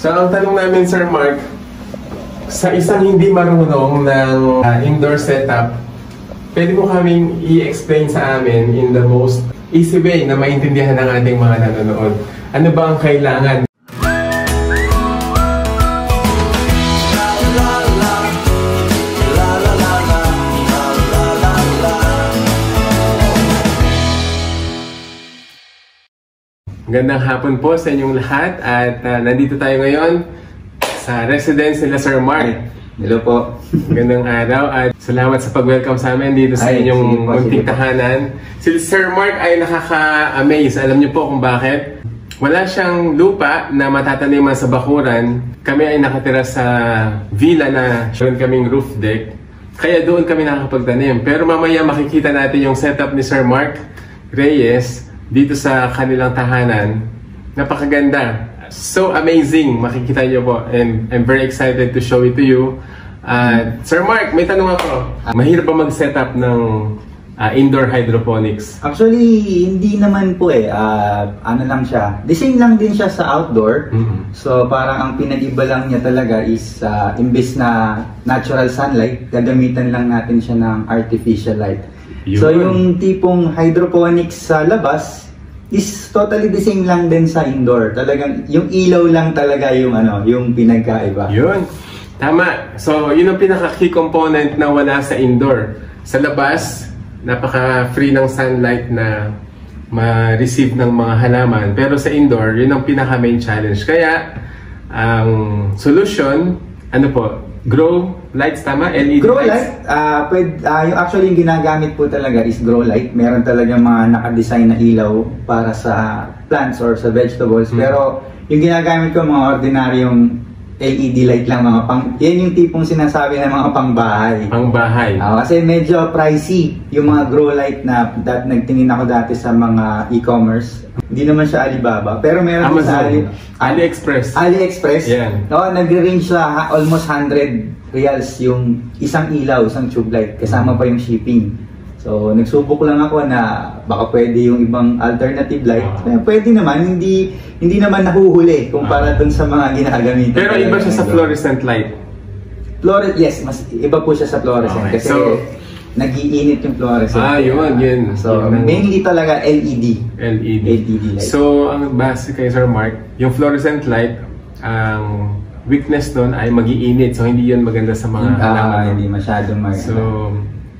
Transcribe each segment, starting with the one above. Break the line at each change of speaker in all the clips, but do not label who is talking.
So, ang tanong namin, Sir Mark, sa isang hindi marunong ng indoor setup, pwede mo kaming i-explain sa amin in the most easy way na maintindihan ng ating mga nanonood. Ano ba ang kailangan? Gandang hapon po sa inyong lahat at nandito tayo ngayon sa residence nila Sir Mark.
Hello po.
Gandang araw at salamat sa pag-welcome sa amin dito sa inyong munting tahanan. Si Sir Mark ay nakaka-amaze. Alam niyo po kung bakit? Wala siyang lupa na matataniman sa bakuran. Kami ay nakatira sa villa na shown kaming roof deck. Kaya doon kami nakakapagtanim. Pero mamaya makikita natin yung setup ni Sir Mark Reyes dito sa kanilang tahanan. Napakaganda. So amazing. Makikita niyo po. And I'm very excited to show it to you. Sir Mark, may tanong ako. Mahirap ba mag-setup ng indoor hydroponics?
Actually, hindi naman po eh. Ano lang siya. Design lang din siya sa outdoor. So parang ang pinag-iba lang niya talaga is imbes na natural sunlight, gagamitan lang natin siya ng artificial light. So yung tipong hydroponics sa labas is totally the same lang din sa indoor. Talagang yung ilaw lang talaga yung yung pinagkaiba.
Yun. Tama. So yun ang pinaka-key component na wala sa indoor. Sa labas, napaka-free ng sunlight na ma-receive ng mga halaman. Pero sa indoor, yun ang pinaka-main challenge. Kaya ang solution, ano po? Grow lights, tama? LED
grow
lights?
Light, yung actually yung ginagamit po talaga is grow light. Meron talaga mga naka-design na ilaw para sa plants or sa vegetables. Pero yung ginagamit ko mga ordinaryong LED light lang, yan yung tipong sinasabi ng mga pangbahay.
Pangbahay.
Kasi medyo pricey yung mga grow light na nagtingin ako dati sa mga e-commerce. Hindi naman siya Alibaba, pero meron sa
AliExpress.
AliExpress.
Yan.
Nagre-range sa almost 100 reals yung isang ilaw, isang tube light, kasama pa yung shipping. So, nagsubok lang ako na baka pwede yung ibang alternative light. Pwede naman, hindi naman nahuhuli kumpara dun sa mga ginagamit.
Pero iba siya sa fluorescent light.
Yes, mas iba po siya sa fluorescent kasi nag-iinit yung fluorescent.
Yun.
So, mainly talaga LED light.
So, ang base kay Sir Mark, yung fluorescent light, ang weakness nun ay mag-iinit. So, hindi yun maganda sa mga halaman.
Hindi masyadong maganda.
So,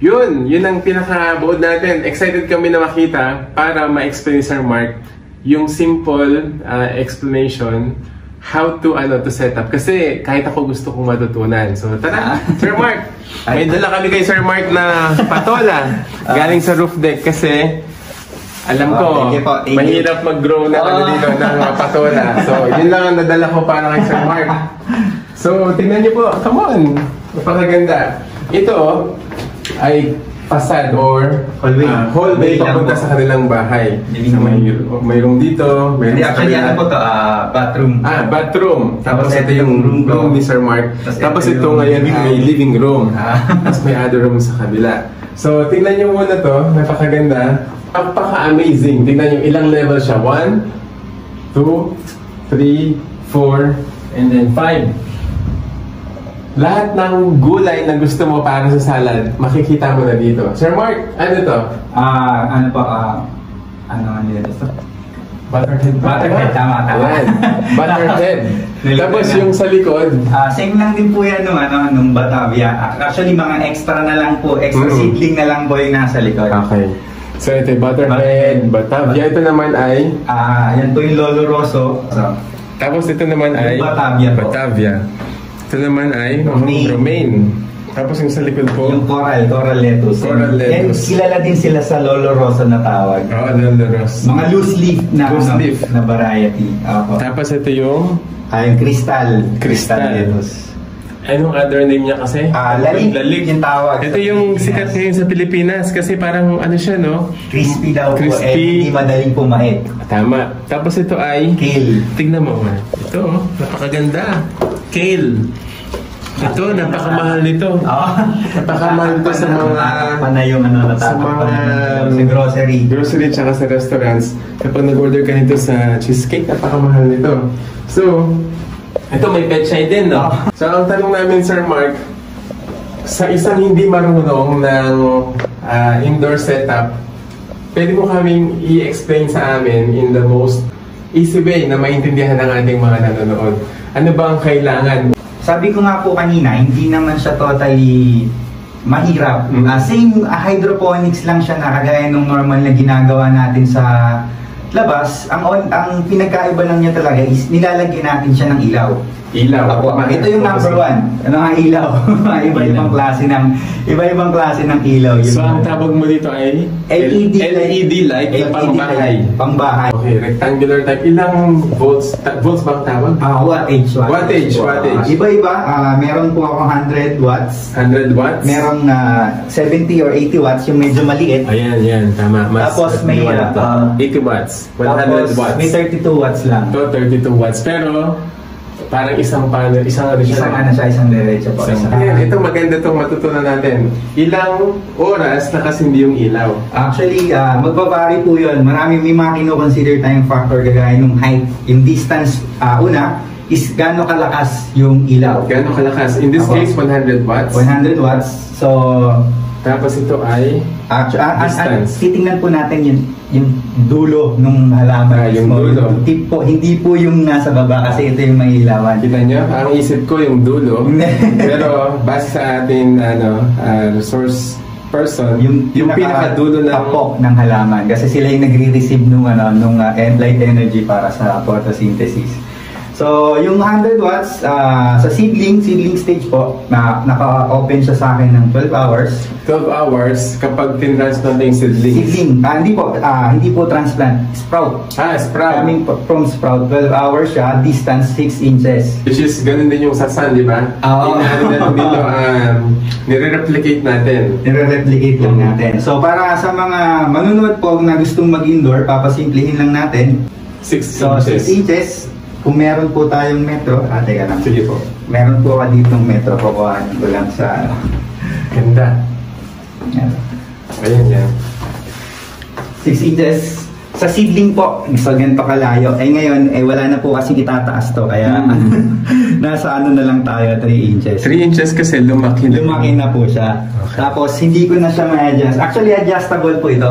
yun ang pinaka-buod natin. Excited kami na makita para ma-explain ni Sir Mark yung simple explanation how to set up. Kasi kahit ako gusto kong matutunan. So tara, Sir Mark! May dala kami kay Sir Mark na patola galing sa roof deck kasi alam ko, mahirap mag-grow na dito ng patola. So yun lang ang nadala ko para kay Sir Mark. So tingnan niyo po, come on! Napakaganda. Ito ay facade or hallway papunta sa kanilang bahay. So, may room dito, may room
actually po to, bathroom.
Bathroom. Tapos ito yung room ni Sir Mark. Tapos ito ngayon ay living room. Tapos may other room sa kabila. So tingnan nyo muna to, napakaganda. Napaka-amazing. Tingnan nyo ilang level siya. 1, 2, 3, 4, and then 5. Lahat ng gulay na gusto mo para sa salad, makikita mo na dito. Sir Mark, ano to?
Ano nila ito?
Butterhead.
Tama.
Butterhead. Tapos yung sa likod.
Same lang din po yan nung Batavia. Actually, mga extra na lang po, extra seedling na lang po yung nasa likod.
Okay. So ito yung Butterhead, Batavia. Ito naman ay?
Yan po yung Lolo Rosso.
Tapos ito naman ay? Batavia. Ito naman ay romaine. Tapos yung sa likod po?
Yung coral lettuce. Yan, kilala din sila sa Lolo Rosso na tawag.
Lolo Rosso.
Mga loose leaf na variety.
Tapos ito yung?
Yung crystal lettuce.
Anong other name niya kasi?
Lalig yung tawag.
Ito yung sikat ngayon sa Pilipinas kasi parang crispy
daw po. Hindi madaling pumait.
Tama. Tapos ito ay?
Kale.
Tignan mo. Ito, napakaganda. Kale. Ito, napakamahal nito. Napakamahal ito sa mga sa mga grocery tsaka sa restaurants. Kapag nag-order ka nito sa cheesecake, napakamahal nito. So, Ito may pechay din, no? So ang tanong namin, Sir Mark, sa isang hindi marunong ng indoor setup, pwede mo kaming i-explain sa amin in the most easy way na maintindihan ng ating mga nanonood. Ano ba ang kailangan?
Sabi ko nga po kanina, hindi naman siya totally mahirap. Same hydroponics lang siya na kagaya nung normal na ginagawa natin sa labas. Ang pinagkaiba lang niya talaga is nilalagyan natin siya ng ilaw.
Ilaw.
Ito yung number one. Ano nga ilaw? Iba-ibang klase ng ilaw.
So ang tawag mo dito ay LED light na pangbahay.
Pangbahay.
Okay, rectangular type. Ilang volts? Volts ba ang tawag?
Wattage. Iba-iba. Meron po ako 100 watts.
100 watts?
Merong 70 or 80 watts, yung medyo maliit.
Ayan, tama.
Tapos may
80 watts. 100 watts.
May 32 watts lang.
32 watts. Pero parang isang
diretso po.
Ito maganda itong matutunan natin. Ilang oras nakasindi yung ilaw?
Actually, magbabari po yun. May mga kino-consider tayong factor kagaya ng height. Yung distance, una, is gaano kalakas yung ilaw.
Gaano kalakas? In this case, 100 watts?
100 watts. So,
tapos ito ay distance.
Titingnan po natin yung dulo ng halaman.
Yung dulo.
Hindi po yung nasa baba kasi ito yung may ilawan.
Kita nyo? Ang isip ko yung dulo. Pero base sa ating resource person, yung pinakadulo
ng halaman. Kasi sila yung nagre-receive nung light energy para sa photosynthesis. So, yung 100 watts, sa seedling stage po, naka-open siya sa akin ng 12 hours.
12 hours kapag tin-transplant na yung seedling?
Hindi po transplant. Sprout.
Sprout.
Coming from sprout. 12 hours siya, distance 6 inches.
Which is, ganun din yung sa sun, di ba? Nire-replicate natin.
Nire-replicate lang natin. So, para sa mga manunood po na gustong mag-indoor, papasimplihin lang natin.
6
inches. Kung meron po tayong metro, teka lang.
Sige po.
Meron po ka ditong metro, kukuhanin ko lang sa
Ganda. Ayan.
6 inches. Sa seedling po, so ganito kalayo. Ngayon, wala na po kasi itataas to. Kaya, nasa na lang tayo, 3 inches.
3 inches kasi lumaki
na po siya. Okay. Tapos, hindi ko na siya ma-adjust. Actually, adjustable po ito.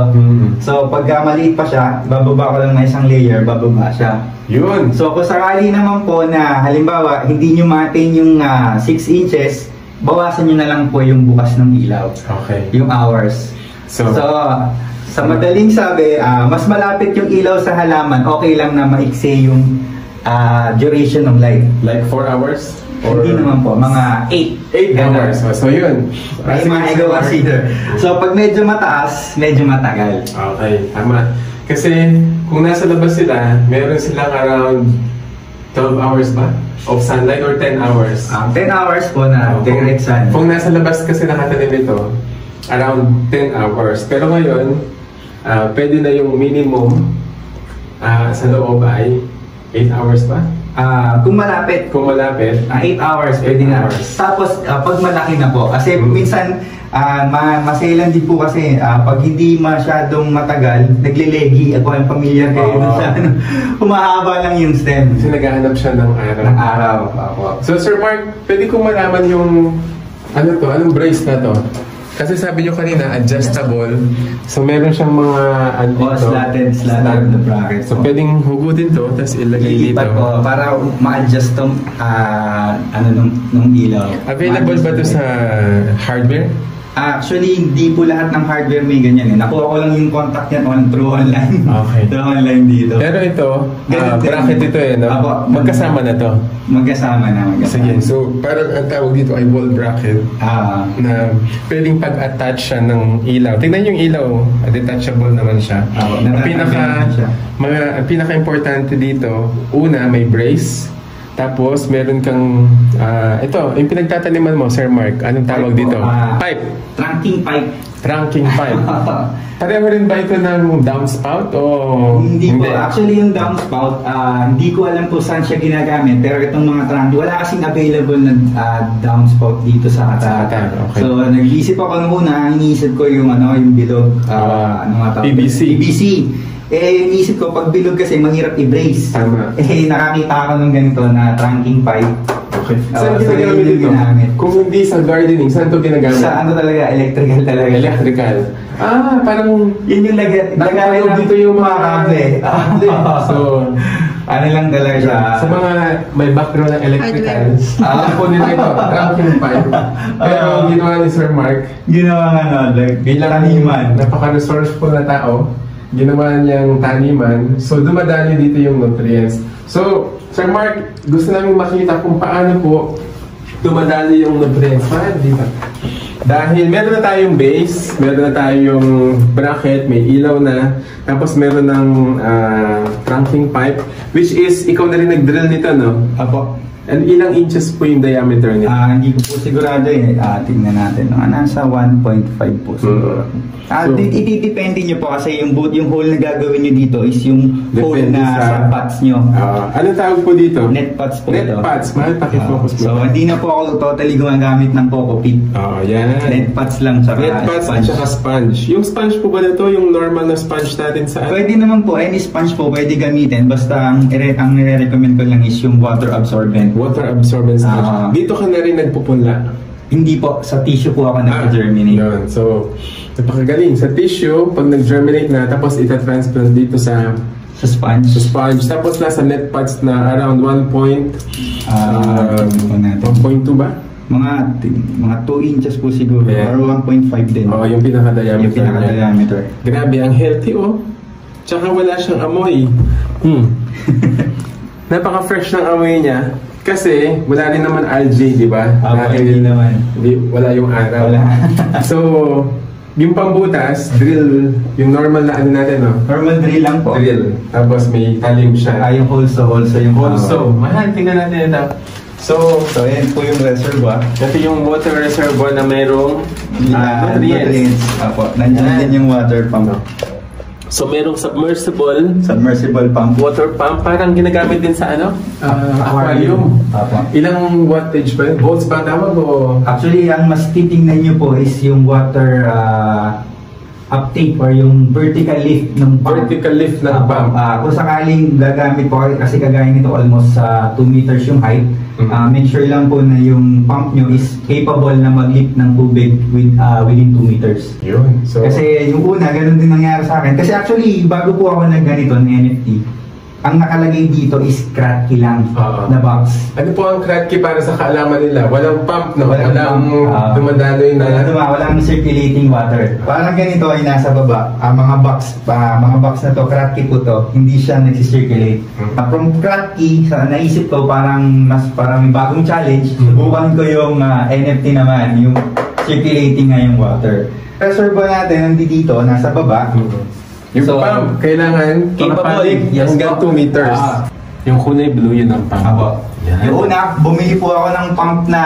So, pagka maliit pa siya, bababa ko lang na isang layer, bababa siya.
Yun.
So, kung sakali naman po na, halimbawa, hindi nyo ma-attain yung 6 inches, bawasan nyo na lang po yung bukas ng ilaw.
Okay.
Yung hours. So sa madaling sabi, mas malapit yung ilaw sa halaman, okay lang na maiksi yung duration ng light.
Like 4 hours? Or
hindi naman po, mga 8
hours. So yun.
May mga consider. So pag medyo mataas, medyo matagal.
Okay, tama. Kasi kung nasa labas sila, meron silang around 12 hours ba? Of sunlight or 10 hours?
10 hours po na direct sun.
Kung nasa labas kasi nakatanim ito, around 10 hours. Pero ngayon, pwede na yung minimum sa loob ay 8 hours ba?
Kung malapit. 8 hours, pwede na. Tapos, pag malaki na po. Kasi minsan, masailan din po kasi pag hindi masyadong matagal, naglelegi. Ako ang familiar kayo sa humahaba lang yung stem.
Kasi naghahanap siya ng araw. So, Sir Mark, pwede kong malaman yung anong brace na to? Kasi sabi nyo kanina, adjustable. So, meron siyang mga
slatted na bracket.
So, pwedeng hugutin to, tapos ilagay dito.
Para ma-adjust tong nung ilaw.
Available ba to sa hardware?
Actually, hindi po lahat ng hardware may ganyan. Nakuha ko lang yung contact yan through online.
Okay.
Through online dito.
Pero ito, bracket ito no? Magkasama na to?
Magkasama na.
Sige, so parang ang tawag dito ay wall bracket na pwedeng pag-attach siya ng ilaw. Tingnan yung ilaw, detachable naman siya. Ang pinaka-importante dito, una, may brace. Tapos, meron kang, ito, yung pinagtataniman mo, Sir Mark, anong tawag dito? Pipe. Trunking pipe. Pareho rin ba ito ng downspout o
hindi? Po. Actually, yung downspout, hindi ko alam po saan siya ginagamit. Pero itong mga trunking, wala kasing available na downspout dito sa Qatar.
Okay.
So, nag-iisip ako nung una, iniisip ko yung bilog,
PVC.
Eh, inisip ko, pag bilog kasi, mahirap i-brace.
Tama.
Eh, nakakita ako ng ganito na trunking pipe.
Okay. Saan
so
ginagamit
yun
ito?
yung ginamit.
Kung hindi sa gardening, saan ito ginagamit?
Sa ano talaga, electrical talaga.
Electrical. Parang
Yun yung lagay
nakapalog dito yung mga
kable.
So,
ano lang talaga siya.
sa mga may background ng electrical, alam po nila ito, trunking pipe. Pero ginawa ni Sir Mark,
Ginawa nga ano, like,
bilang
taniman.
napaka-resourceful na tao, ginawa niyang taniman, so dumadali dito yung nutrients. So, Sir Mark, gusto namin makita kung paano po dumadali yung nutrients. Paano dito? Dahil meron na tayong base, meron na tayong bracket, may ilaw na, tapos meron ng trunking pipe, which is, ikaw na rin nag-drill nito, no?
Apo.
And ilang inches po yung diameter nito?
Hindi ko po sigurado eh. Tingnan natin. Nasa 1.5 po siguro.
So,
Itidepende nyo po kasi yung hole na gagawin nyo dito is yung hole
depende
na sa pots nyo.
Anong tawag po dito?
Net pots po
Net
ito.
pots. Mahal, pakifocus mo.
So, hindi na po ako totally gumagamit ng coco pit.
Yan.
Net pots lang sa
Net pots at saka sponge. Yung sponge po ba na to? Yung normal na sponge natin sa
Pwede naman po, any sponge po pwede gamitin. Basta ang nire-recommend ko lang is yung water absorbent.
water absorbent sponge. Dito ka na rin nagpupunla.
Hindi po, sa tissue po ako nag-germinate.
Yun. So, napakagaling. Sa tissue, pag nag-germinate na, tapos ita-transplant dito sa
sponge.
Tapos nasa net pots na around 1.2 ba?
Mga 2 inches po siguro.
Yeah.
Or 1.5 din.
Yung pinaka-diameter.
Yung pinaka-diameter.
Grabe, ang healthy Tsaka wala siyang amoy. Napaka-fresh ng amoy niya. Kasi wala rin naman algae, di ba?
Hindi naman.
Wala yung araw.
Wala.
So, yung pambutas, drill, yung normal na ano natin, no?
Normal drill lang po.
Drill. Tapos may talim siya.
Yung holso yung
Also, mahal, tingnan natin ito. So,
yan po yung reservoir.
ito yung water reservoir na mayroong nutrients.
Apo, nandiyan din yung water pump.
So, mayroong submersible
pump.
water pump. Parang ginagamit din sa aquarium.
Apo.
Ilang wattage ba yun? Volts ba tawag o?
Actually, ang mas titingnan nyo po is yung water uptake or yung vertical lift ng pump.
Vertical lift ng pump.
Kung sakaling gagamit po, kasi kagaya nito almost 2 meters yung height, make sure lang po na yung pump nyo is capable na mag-lift ng tubig within 2 meters.
Yun. So,
Kasi yung una, ganun din nangyari sa akin. Kasi actually, bago po ako nag-ganito ng NFT, ang nakalagay dito is Kratky lang na box.
ano po ang Kratky para sa kaalaman nila? Walang pump, no?
Walang pump.
Dumadaloy na.
Walang circulating water. Parang ganito ay nasa baba. Mga box na to, Kratky po to. Hindi siya nagsisirculate. From Kratky, naisip ko parang may bagong challenge. Subukan ko yung NFT naman, yung circulating nga yung water. Reservoir natin nandito, nasa baba.
Yung pump, kailangan
capable. Yes,
hanggang 2 meters. Yung kulay blue, yun ang pump.
Apo. Yung una, bumili po ako ng pump na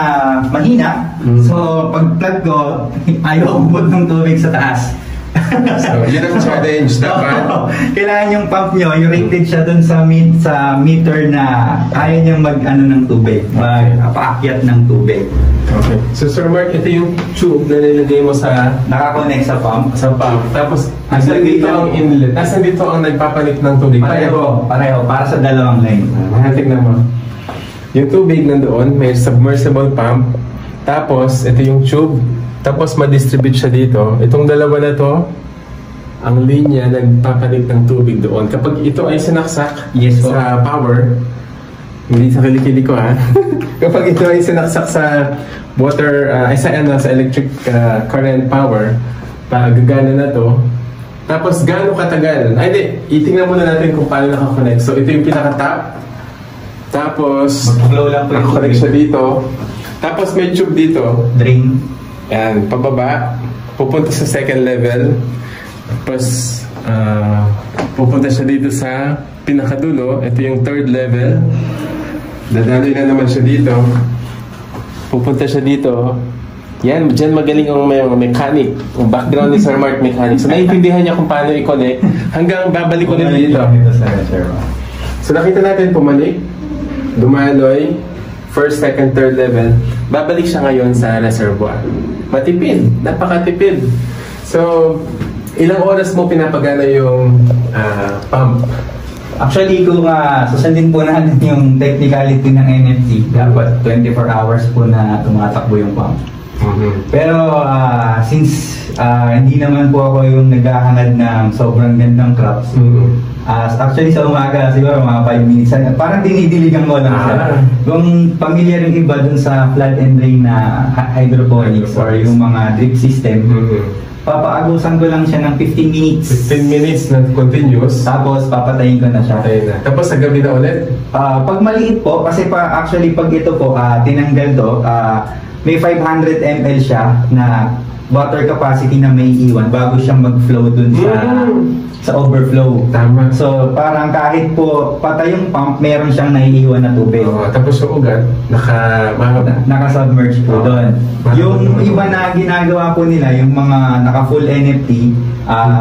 mahina. So, pag-plug ko, ayaw umubot ng tubig sa taas.
So, yun ang challenge. Dapat.
Kailangan yung pump nyo, yung rated siya dun sa meter na kaya niyang ng tubig. Paakyat ng tubig.
Okay. So, Sir Mark, ito yung tube na nilagay mo sa
nakakonect sa pump.
Tapos, nasan dito ang inlet? Nasan dito ang nagpapalit ng tubig?
Pareho. Para sa dalawang line.
Tignan mo. Yung tubig nandoon, may submersible pump. Tapos, ito yung tube. Tapos, ma-distribute siya dito. Itong dalawa na to, ang linya nagpapalit ng tubig doon. Kapag ito ay sinaksak sa power, hindi sa kilikili ko Kapag ito ay sinaksak sa water, sa electric current power, gagana na to. Tapos gaano katagal? Itingnan muna natin kung paano nakakonect. So ito yung pinaka-top. Tapos,
mag-flow lang po yung
connect siya dito. Tapos may tube dito.
Drain.
Yan, pababa. Pupunta sa second level. Tapos, pupunta siya dito sa pinakadulo. Ito yung third level. Dadaloy na naman siya dito. Pupunta siya dito. Yan, dyan magaling ang may mechanic. Ang background ni Sir Mark mechanic. So, naiintindihan niya kung paano i-connect. Hanggang babalik ulit dito. So, nakita natin pumalik. Dumaloy. First, second, third level. Babalik siya ngayon sa reservoir. Matipid. Napakatipid. So, ilang oras mo pinapagana yung pump?
Actually, kung susundin po natin yung technicality ng NFT, dapat 24 hours po na tumatakbo yung pump. Pero since hindi naman po ako yung naghahangad ng sobrang gandang crops, actually sa umaga siguro mga 5 minutes, parang dinidiligan ko lang siya. Kung pamilyar yung iba dun sa flood and drain na hydroponics or yung mga drip system, papaagusan ko lang siya ng 15 minutes.
15 minutes na continuous.
Tapos papatayin ko na siya.
Tapos sa gabi na ulit?
Pag maliit po, kasi actually pag ito po tinanggal to, may 500 ml siya na water capacity na may iwan bago siyang mag-flow dun sa overflow.
Tama.
So parang kahit po patay yung pump, meron siyang naiiwan na tubig.
Tapos yung ugat,
naka-submerge po doon. Yung iba na ginagawa po nila, yung mga naka-full NFT,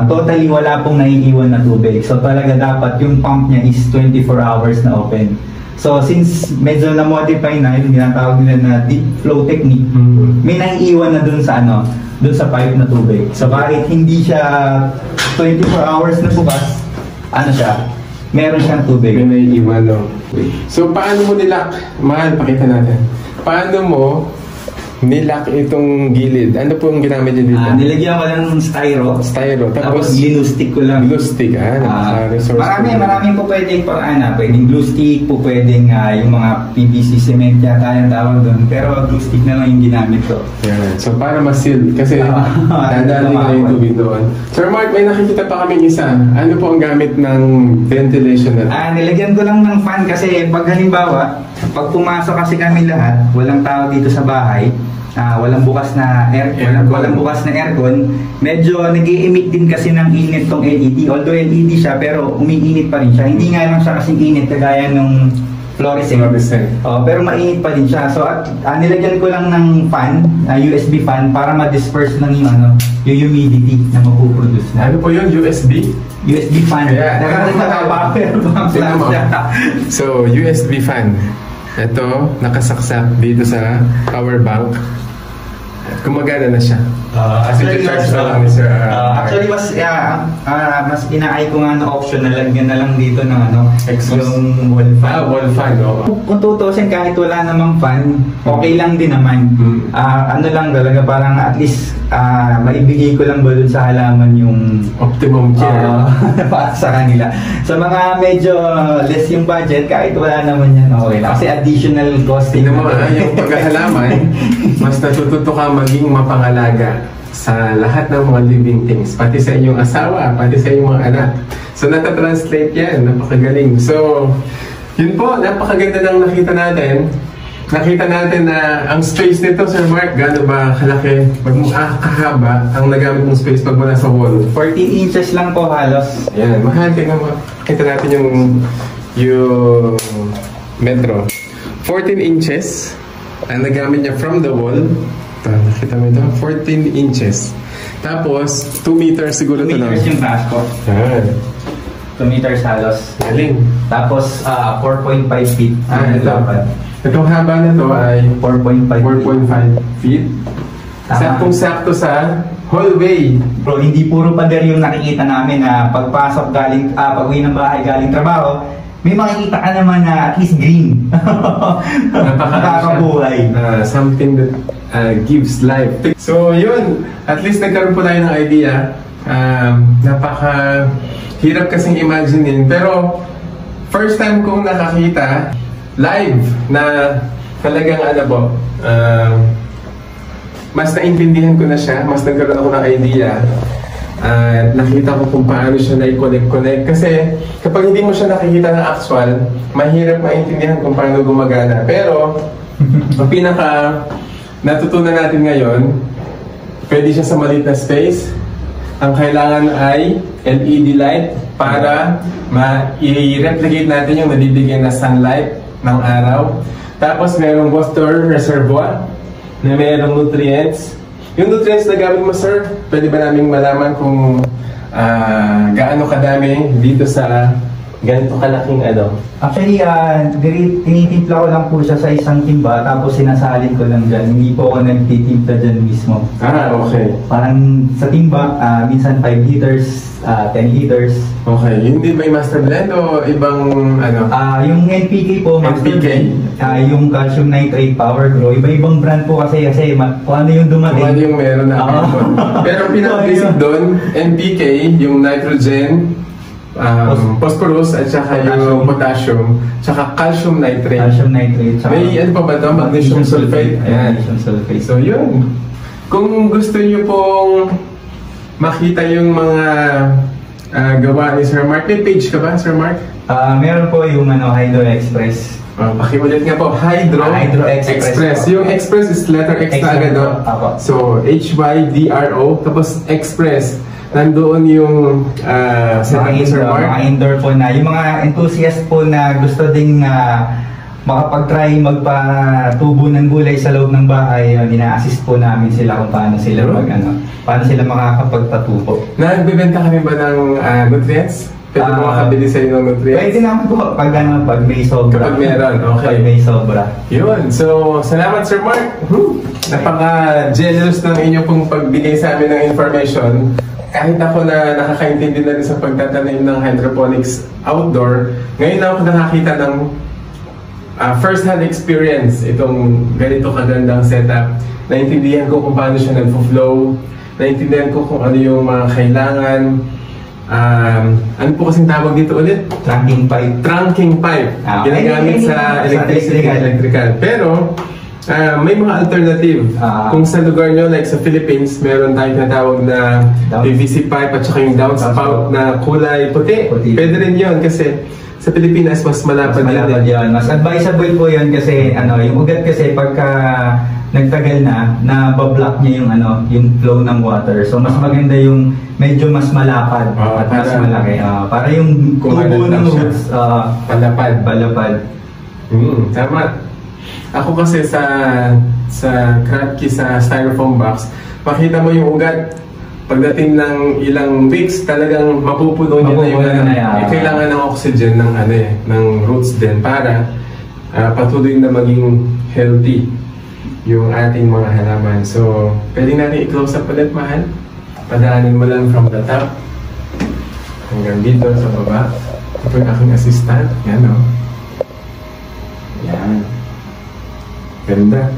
totally wala pong naiiwan na tubig. So talaga dapat yung pump niya is 24 hours na open. So since medyo na-modify na yung ginatawag nila na deep flow technique, may naiiwan na dun sa dun sa pipe na tubig. So kahit hindi siya 24 hours na bukas, meron siyang tubig.
May naiiwan, no? So paano mo nilak? Mahal, pakita natin. Paano mo nilak itong gilid? Ano po yung ginamit niyo dito?
Nilagyan ko lang ng styro.
Tapos
glue stick ko lang.
Glue stick,
Marami po pwedeng pwedeng glue stick po, pwedeng yung mga PVC cement yata yung tawag doon. Pero glue stick na lang yung ginamit ko.
Yeah. So para ma-seal, kasi dadali na yung tubig doon. Sir Mark, may nakikita pa kaming isa. Ano po ang gamit ng ventilation natin?
Nilagyan ko lang ng fan kasi pag halimbawa, pag pumasok kasi kami lahat, walang tao dito sa bahay, walang bukas na aircon, medyo nag-i-emit din kasi ng init tong LED. Although LED siya, pero umiinit pa rin siya. Hindi nga lang siya kasing init kagaya nung fluorescent. Pero mainit pa din siya. So nilagyan ko lang ng fan, USB fan, para ma-disperse lang yung humidity na mapuproduce na.
Ano po yun? USB
fan.
So USB fan. Ito, nakasaksak dito sa power bank. Gumagana na siya.
Actually, mas inaay ko nga na option na lagyan na lang dito ng yung wall fan.
Wall fan,
Kung tutusin, kahit wala namang fan, okay lang din naman. Lang talaga, parang at least maibigay ko lang ba dun sa halaman yung
optimum care
para sa kanila. Sa mga medyo less yung budget, kahit wala naman yan, okay lang. Kasi additional costing.
Yung paghahalaman, mas natututo ka maging mapangalaga sa lahat ng mga living things, pati sa inyong asawa, pati sa inyong mga anak. So natatranslate yan, napakagaling. So yun po, napakaganda ng nakita natin. Nakita natin na ang space nito, Sir Mark, gaano ba kalaki, kahaba ang nagamit mong space pag wala sa wall?
14 inches lang po halos.
Yan, mahal, tingnan mo. Kita natin yung metro. 14 inches ang nagamit niya from the wall. Nakita mo ito? 14 inches. Tapos, 2 meters siguro ito.
2 meters yung taas ko.
Yan.
2 meters halos.
Galing.
Tapos, 4.5 feet.
Itong haba na to ay
4.5
feet. Saktong-sakto sa hallway.
Bro, hindi puro pader yung nakikita namin na pagpasok pag-uwi ng bahay galing trabaho, may makikita ka naman na at least green. Nakakabuhay.
Something that gives life. So yun, at least nagkaroon po tayo ng idea. Napaka-hirap kasing imaginein. Pero first time kong nakakita live na talagang mas naintindihan ko na siya, mas nagkaroon ako ng idea. At nakita ko kung paano siya na-connect. Kasi kapag hindi mo siya nakikita ng actual, mahirap maintindihan kung paano gumagana. Pero ang pinaka natutunan natin ngayon, pwede siya sa maliit na space. Ang kailangan ay LED light para i-replicate natin yung nabibigyan na sunlight ng araw. Tapos merong water reservoir na merong nutrients. Yung nutrients na gamit mo, sir, pwede ba naming malaman kung gaano kadami dito sa ganito kalaking ano?
Actually, tinitimpla ko lang po siya sa isang timba, tapos sinasalin ko lang dyan. Hindi po ako nagtitimpla dyan mismo.
Okay.
Parang sa timba, minsan 5 liters, 10 liters.
Okay. Hindi ba yung master blend o ibang ano?
Yung NPK po, master
NPK?
blend. Yung calcium nitrate power grow. Iba-ibang brand po kasi kung ano yung dumating.
Kung ano yung meron na. Pero pinaka-basic doon, NPK, yung nitrogen, phosphorus at saka yung potassium, tsaka calcium nitrate.
Calcium nitrate.
May ano pa ba ito? Magnesium sulfate. Ayan.
Magnesium sulfate.
So yun. Kung gusto niyo pong makita yung mga gawa ni Sir Mark, may page ka ba, Sir Mark?
Meron po yung Hydro Express.
Pakiulit nga po, Hydro Express. Yung Express is letter X na agad. So, HYDRO, tapos Express. Nandoon yung
mga indoor po na, yung mga enthusiast po na gusto ding makapag-try magpatubo ng gulay sa loob ng bahay, ina-assist po namin sila kung paano sila paano sila makakapagpatubo.
Nagbebenta kami ba ng nutrients? Pwede mo makabili sa inyo ng nutrients?
Pwede naman po pag may sobra.
Kapag meron, okay.
Pag may sobra.
Yun. So, salamat Sir Mark. Napaka-generous ng inyong pong pagbigay sa amin ng information. Kahit ako na nakakaintindi na rin sa pagtatanim ng hydroponics outdoor, ngayon ako nakakita ng first-hand experience itong ganito kagandang setup. Naintindihan ko kung paano siya nag-flow, naintindihan ko kung ano yung mga kailangan. Ano po kasing tawag dito ulit?
Trunking pipe.
Trunking pipe. Ginagamit sa electrical. Pero, may mga alternative. Kung sa lugar nyo, like sa Philippines, meron tayong natawag na PVC pipe at saka yung downspout na kulay puti. Pwede rin yun kasi sa Pilipinas, mas malapad
yun. Mas advisable po yun kasi yung ugat kasi pagka nagtagal na bablock niya yung flow ng water. So mas maganda yung medyo mas malapad at mas malaki. Para yung tubo ng roots palapad.
Tama. Ako kasi sa crab key sa styrofoam box, makita mo yung ugat. Pagdating ng ilang weeks, talagang mapupuno niya na yung kailangan ng oxygen ng roots din para patuloy na maging healthy yung ating mga halaman. So, pwede natin i-close up ulit, mahal. Padaanin mo lang from the top hanggang dito sa baba. Ito yung aking assistant. Yan o. Yan. Ganda.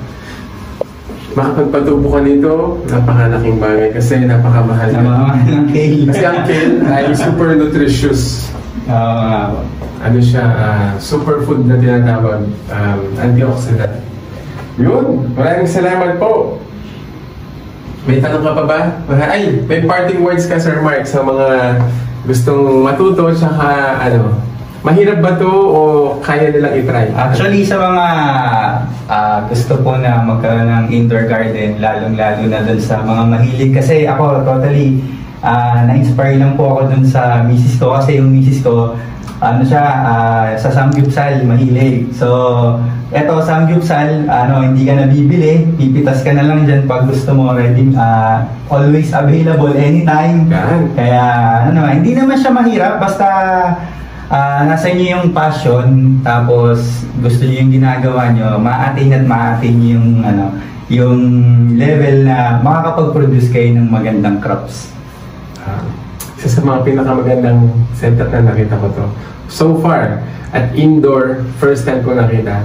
Makapagpatubo ka nito, napakalaking bagay kasi napakamahal.
Ng kale.
Kasi ang kale ay super nutritious. Ano siya, superfood na tinatawag, antioxidant. Yun, maraming salamat po. May tanong ka pa ba? May parting words ka, Sir Mark, sa mga gustong matuto, tsaka mahirap ba to o kaya nilang i-try?
Actually, sa mga gusto po na magkaroon ng indoor garden, lalong-lalo na dun sa mga mahilig. Kasi ako, totally, na-inspire lang po ako dun sa misis ko. Kasi yung misis ko, sa samgyupsal, mahilig. So, eto, samgyupsal, hindi ka nabibili, pipitas ka na lang dyan pag gusto mo, ready, always available anytime. Kaya, hindi naman siya mahirap, basta nasa inyo yung passion, tapos gusto niyo yung ginagawa nyo, ma-attain at ma-attain yung level na makakapag-produce kayo ng magandang crops.
Isa sa mga pinakamagandang setup na nakita ko to. So far, at indoor, first time ko nakita.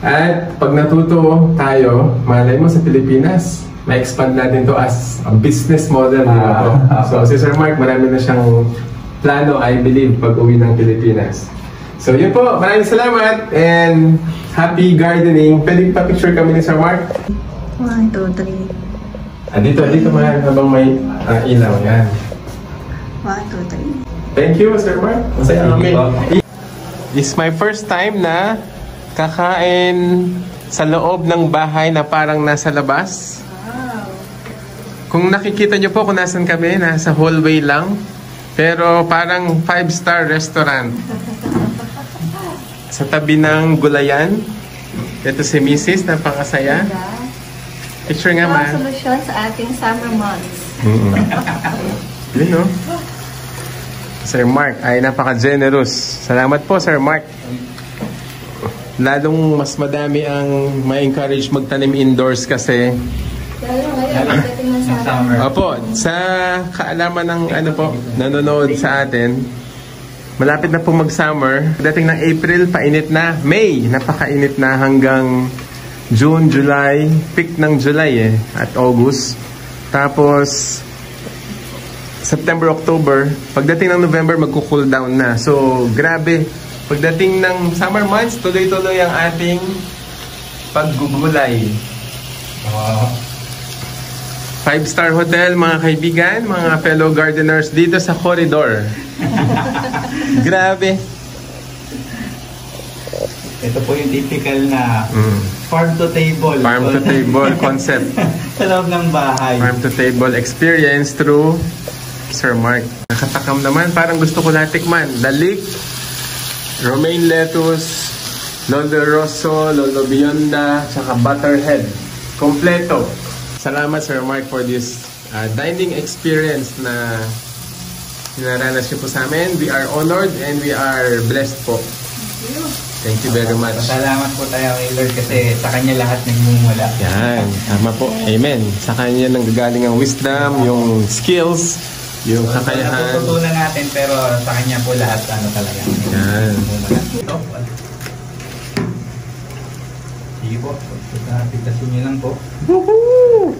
At pag natuto tayo, malay mo sa Pilipinas, ma-expand natin to as a business model. So si Sir Mark, marami na siyang plano, I believe, pag uwi ng Pilipinas. So yun po, maraming salamat and happy gardening. Pwede pa picture kami ni Sir Mark?
1, 2, 3.
Dito mahal habang may ilaw. Yan.
1, 2, 3.
Thank you, Sir Mark. Masaya kami. It's my first time na kakain sa loob ng bahay na parang nasa labas. Kung nakikita nyo po kung nasan kami, nasa hallway lang. Pero parang 5-star restaurant. Sa tabi ng gulayan. Ito si Mrs. Napakasaya. Picture nga ma.
Solusyon sa ating summer months.
Yun no? Sir Mark ay napaka-generous. Salamat po, Sir Mark. Lalong mas madami ang ma-encourage magtanim indoors kasi opo, sa kaalaman ng ano po, nanonood sa atin, malapit na po mag-summer. Dating ng April, painit na. May, napakainit na hanggang June, July. Peak ng July at August. Tapos September, October. Pagdating ng November, magko-cool down na. So, grabe. Pagdating ng summer months, tuloy-tuloy ang ating paggugulay. Wow. 5-star hotel, mga kaibigan, mga fellow gardeners dito sa corridor. Grabe.
Ito po yung typical na farm to table.
Farm to table concept.
Sa loob ng bahay.
Farm to table experience through Sir Mark. Nakatakam naman, parang gusto ko natikman. Dalik, romaine lettuce, lolo rosso, lolo bionda, tsaka butterhead. Kompleto. Salamat Sir Mark for this dining experience na sinaranas niyo po sa amin. We are honored and we are blessed po. Thank you very much.
Salamat po tayo kay Lord kasi sa Kanya lahat nagmumula.
Yan, tama po. Amen. Sa Kanya nanggagaling ang wisdom, yung skills, yung kakayahan.
Natutunan natin pero sa Kanya po lahat ano talaga.
Yan.
Sige po. Pitasin nyo lang po.
Woohoo!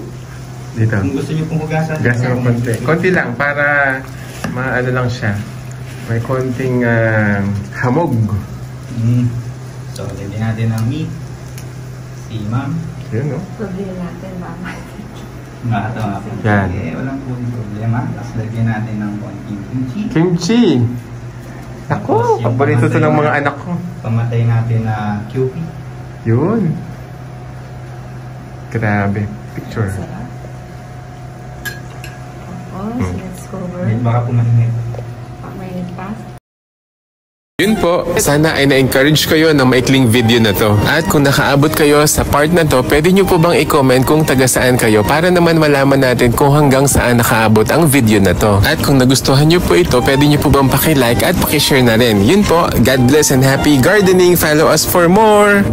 Dito.
Kung gusto nyo pong hugasan.
Hugasan mo konti. Konti lang para maano lang siya. May konting hamog.
So, lagyan natin ang meat. Si ma'am.
Yun, no?
Sabihin natin, mama.
Ito nga po.
Yan.
Okay, walang problema. Tapos lagyan natin ng konting kimchi.
Kimchi! Ako, paborito to ng mga anak ko.
Pamatay natin na QP.
Yun. Grabe. Picture.
Tapos, let's cover.
Baka po mainit.
Mainit pa.
Yun po, sana ay na-encourage kayo ng maikling video na to. At kung nakaabot kayo sa part na to, pwede nyo po bang i-comment kung taga saan kayo para naman malaman natin kung hanggang saan nakaabot ang video na to. At kung nagustuhan nyo po ito, pwede nyo po bang paki-like at paki-share na rin. Yun po, God bless and happy gardening. Follow us for more!